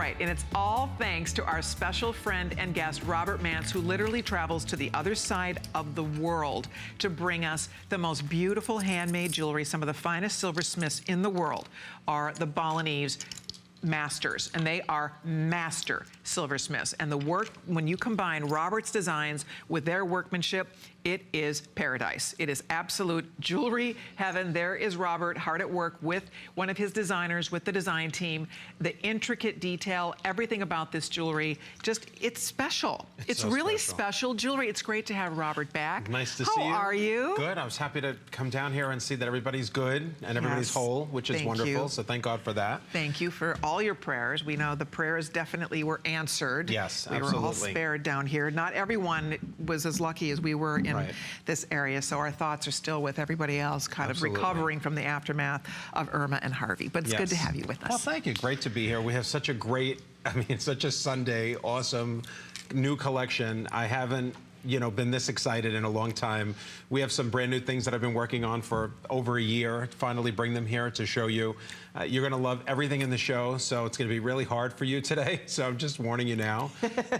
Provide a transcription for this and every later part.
right, and it's all thanks to our special friend and guest, Robert Manse, who literally travels to the other side of the world to bring us the most beautiful handmade jewelry. Some of the finest silversmiths in the world are the Balinese masters, and they are master silversmiths. And the work, when you combine Robert's designs with their workmanship, it is paradise. It is absolute jewelry heaven. There is Robert hard at work with one of his designers, with the design team. The intricate detail, everything about this jewelry, just, it's special. It's so really special jewelry. It's great to have Robert back. Nice to see you. How are you? Good. I was happy to come down here and see that everybody's good and everybody's whole, which is wonderful. So thank God for that. Thank you for all your prayers. We know the prayers definitely were answered. Yes, we absolutely. We were all spared down here. Not everyone was as lucky as we were in this area, so our thoughts are still with everybody else kind of recovering from the aftermath of Irma and Harvey. But it's good to have you with us. Well, thank you. Great to be here. We have such a great, I mean, such a Sunday, awesome new collection. I haven't, you know, been this excited in a long time. We have some brand new things that I've been working on for over a year. Finally bring them here to show you. You're gonna love everything in the show, so it's gonna be really hard for you today. So I'm just warning you now.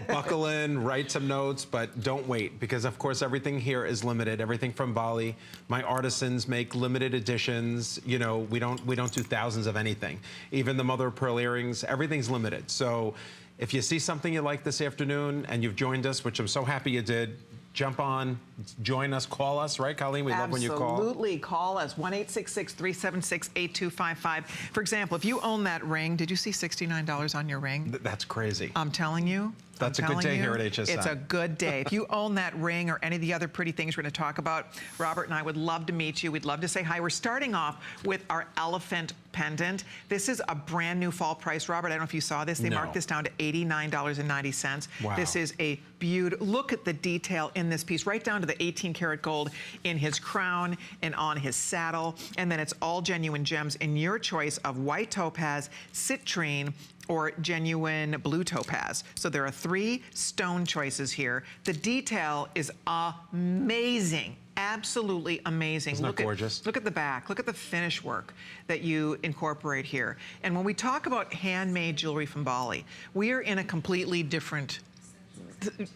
Buckle in, write some notes, but don't wait, because of course everything here is limited. Everything from Bali. My artisans make limited editions. You know, we don't do thousands of anything. Even the mother of pearl earrings, everything's limited. So if you see something you like this afternoon and you've joined us, which I'm so happy you did, jump on, join us, call us, right, Colleen? We love when you call. Absolutely, call us, 1-866-376-8255. For example, if you own that ring, did you see $69 on your ring? That's crazy. I'm telling you. That's a good day here at HSN. It's a good day. If you own that ring or any of the other pretty things we're going to talk about, Robert and I would love to meet you. We'd love to say hi. We're starting off with our elephant pendant. This is a brand new fall price. Robert, I don't know if you saw this. They marked this down to $89.90. Wow. This is a beautiful, look at the detail in this piece, right down to the 18 karat gold in his crown and on his saddle. And then it's all genuine gems in your choice of white topaz, citrine, or genuine blue topaz. So there are 3 stone choices here. The detail is amazing. Absolutely amazing. Isn't that gorgeous? Look at the back. Look at the finish work that you incorporate here. And when we talk about handmade jewelry from Bali, we are in a completely different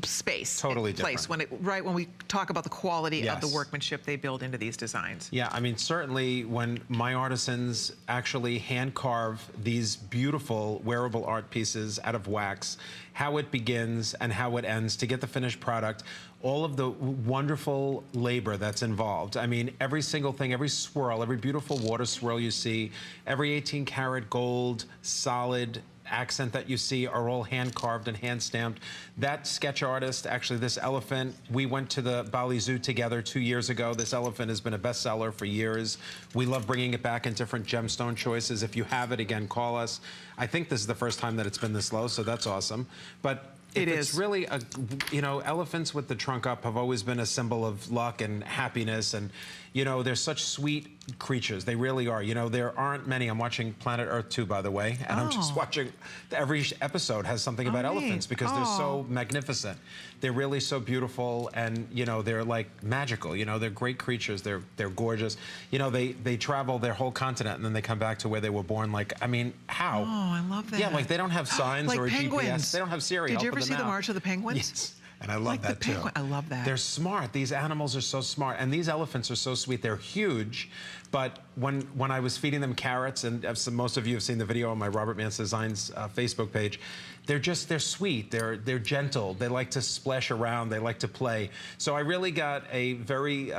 space, totally different. When we talk about the quality of the workmanship they build into these designs. Yeah, I mean, certainly when my artisans actually hand carve these beautiful wearable art pieces out of wax, how it begins and how it ends to get the finished product, all of the wonderful labor that's involved. I mean, every single thing, every swirl, every beautiful water swirl you see, every 18 karat gold, solid accent that you see are all hand carved and hand stamped. That sketch artist, actually this elephant, we went to the Bali Zoo together 2 years ago. This elephant has been a bestseller for years. We love bringing it back in different gemstone choices. If you have it, again, call us. I think this is the first time that it's been this low, so that's awesome. But it's really, you know, elephants with the trunk up have always been a symbol of luck and happiness, and you know, they're such sweet creatures. They really are. You know, there aren't many. I'm watching Planet Earth 2, by the way, and I'm just watching, every episode has something about elephants because they're so magnificent. They're really so beautiful, and you know, they're like magical. You know, they're great creatures. They're gorgeous. You know, they travel their whole continent and then they come back to where they were born. Like, I mean, how? Oh, I love that. Yeah, like they don't have signs like or a penguins. GPS. They don't have Siri. Did you ever see the March of the Penguins? Yes. And I love that too. I love that. They're smart. These animals are so smart. And these elephants are so sweet. They're huge. But when I was feeding them carrots, and most of you have seen the video on my Robert Manse Designs Facebook page, they're sweet. They're gentle. They like to splash around. They like to play. So I really got a very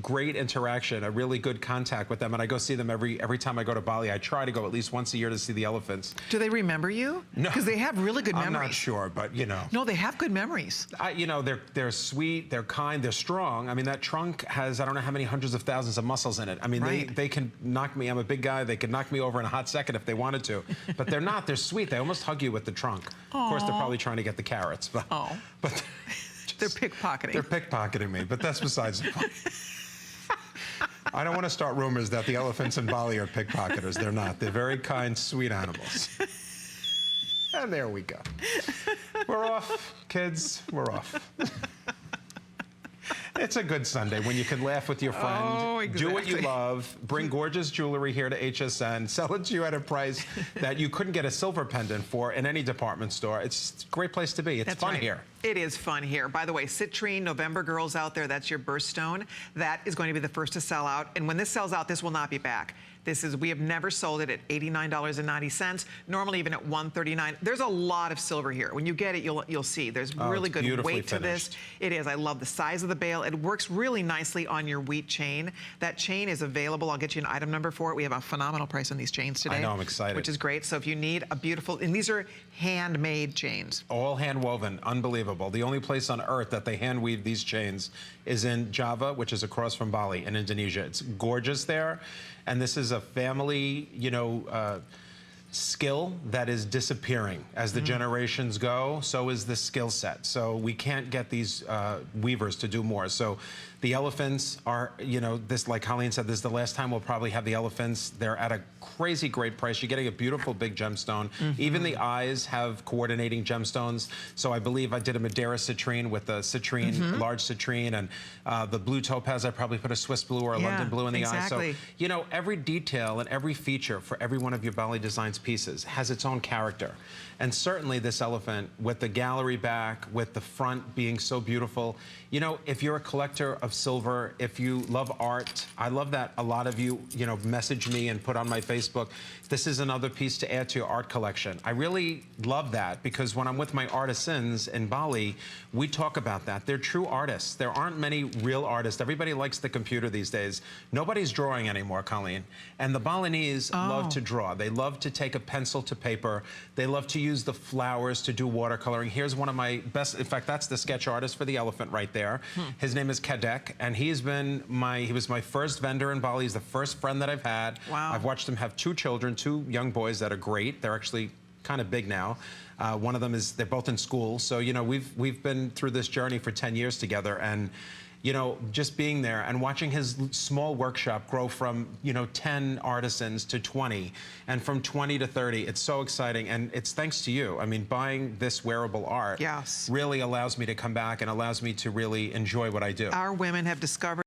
great interaction, a really good contact with them. And I go see them every time I go to Bali. I try to go at least once a year to see the elephants. Do they remember you? No. Because they have really good memories. I'm not sure, but you know. No, they have good memories. You know, they're sweet, they're kind, they're strong. I mean, that trunk has, I don't know how many hundreds of thousands of muscles in it. I mean, they can knock me, I'm a big guy, they can knock me over in a hot second if they wanted to. But they're not, they're sweet. They almost hug you with the trunk. Aww. Of course, they're probably trying to get the carrots. But they're pickpocketing. They're pickpocketing me, but that's besides the point. I don't want to start rumors that the elephants in Bali are pickpocketers. They're not. They're very kind, sweet animals. And there we go. We're off, kids. We're off. It's a good Sunday when you can laugh with your friend, Oh, do what you exactly. love, bring gorgeous jewelry here to HSN, sell it to you at a price that you couldn't get a silver pendant for in any department store. It's a great place to be. It's That's fun right. here. It is fun here. By the way, citrine, November girls out there, that's your birthstone. That is going to be the first to sell out. And when this sells out, this will not be back. We have never sold it at $89.90. Normally even at $139. There's a lot of silver here. When you get it, you'll see. There's really good weight to this. It is. I love the size of the bail. It works really nicely on your wheat chain. That chain is available. I'll get you an item number for it. We have a phenomenal price on these chains today. I know, I'm excited. Which is great. So if you need a beautiful, and these are handmade chains. All hand woven, unbelievable. The only place on earth that they hand weave these chains is in Java, which is across from Bali in Indonesia. It's gorgeous there. And this is a family, skill that is disappearing as the generations go. So is the skill set. So we can't get these weavers to do more. So the elephants are, this, like Colleen said, this is the last time we'll probably have the elephants. They're at a crazy great price. You're getting a beautiful big gemstone. Even the eyes have coordinating gemstones. So I believe I did a Madeira citrine with a citrine, large citrine, and the blue topaz, I probably put a Swiss blue or a London blue in the eye. So, every detail and every feature for every one of your Bali Designs pieces has its own character. And certainly this elephant with the gallery back, with the front being so beautiful. If you're a collector of silver, if you love art, I love that a lot of you, message me and put on my Facebook, this is another piece to add to your art collection. I really love that because when I'm with my artisans in Bali, we talk about that. They're true artists. There aren't many real artists. Everybody likes the computer these days. Nobody's drawing anymore, Colleen. And the Balinese love to draw. They love to take a pencil to paper. They love to use the flowers to do watercoloring. Here's one of my best, in fact, that's the sketch artist for the elephant right there. His name is Kadek, and he was my first vendor in Bali. He's the first friend that I've had. Wow. I've watched him have two children, two young boys that are great. They're actually kind of big now. One of them they're both in school. So, we've been through this journey for 10 years together, and just being there and watching his small workshop grow from, 10 artisans to 20 and from 20 to 30. It's so exciting. And it's thanks to you. I mean, buying this wearable art really allows me to come back and allows me to really enjoy what I do. Our women have discovered